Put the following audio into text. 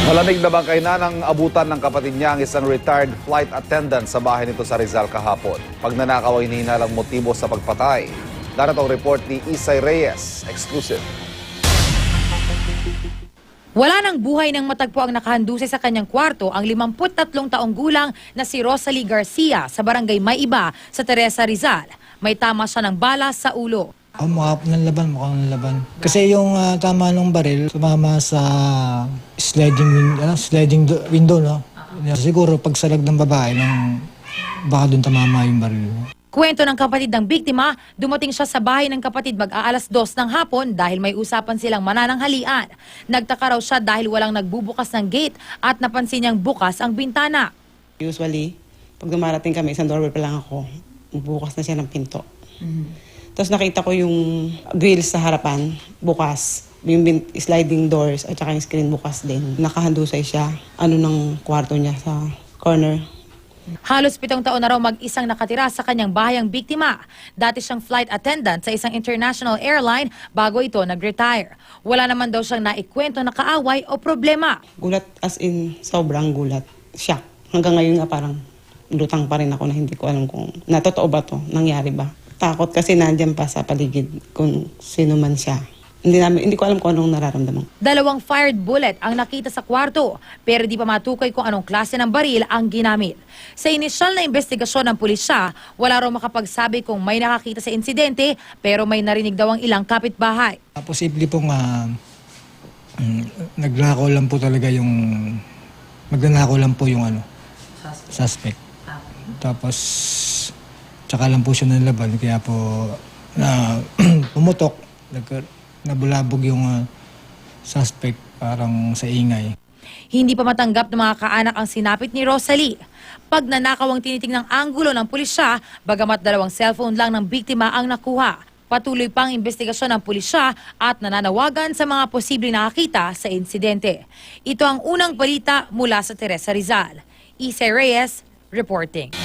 Malamig na bangkay na ng abutan ng kapatid niya ang isang retired flight attendant sa bahay nito sa Rizal kahapon. Pagnanakaw ay hinihinala ang motibo sa pagpatay. Darito ang report ni Isay Reyes, exclusive. Wala ng buhay nang matagpo ang nakahandusay sa kanyang kwarto ang 53 taong gulang na si Rosalie Garcia sa barangay May-Iba sa Teresa, Rizal. May tama siya ng bala sa ulo. Mukhang ng laban. Kasi yung tama ng baril, sumama sa sliding window, no? Siguro pagsalag ng babae, baka doon tamama yung baril. Kwento ng kapatid ng biktima, dumating siya sa bahay ng kapatid mag-aalas 2 ng hapon dahil may usapan silang manananghalian. Nagtaka raw siya dahil walang nagbubukas ng gate at napansin niyang bukas ang bintana. Usually, pag dumarating kami, isang doorbell pa lang ako, bukas na siya ng pinto. Tapos nakita ko yung grills sa harapan, bukas. Yung sliding doors at saka yung screen bukas din. Nakahandusay siya, ng kwarto niya sa corner. Halos 7 taon na raw mag-isang nakatira sa kanyang bahay ang biktima. Dati siyang flight attendant sa isang international airline bago ito nag-retire. Wala naman daw siyang naikwento na kaaway o problema. Gulat as in, sobrang gulat. Shock. Hanggang ngayon nga parang lutang pa rin ako na hindi ko alam kung natotoo ba to, nangyari ba. Takot kasi nandiyan pa sa paligid kung sino man siya. Hindi ko alam kung anong nararamdaman. 2 fired bullet ang nakita sa kwarto, pero di pa matukoy kung anong klase ng baril ang ginamit. Sa inisyal na investigasyon ng pulisya, wala raw makapagsabi kung may nakakita sa insidente, pero may narinig daw ang ilang kapitbahay. Posible pong nagnakaw lang po talaga magnanakaw lang po yung suspect. Tapos, tsaka lang po siya nalaban, kaya po pumutok, nabulabog yung suspect parang sa ingay. Hindi pa matanggap ng mga kaanak ang sinapit ni Rosalie. Pagnanakaw ang tinitingnang anggulo ng pulisya, bagamat 2 cellphone lang ng biktima ang nakuha. Patuloy pang investigasyon ng pulisya at nananawagan sa mga posibleng nakakita sa insidente. Ito ang unang balita mula sa Teresa, Rizal. Isay Reyes, reporting.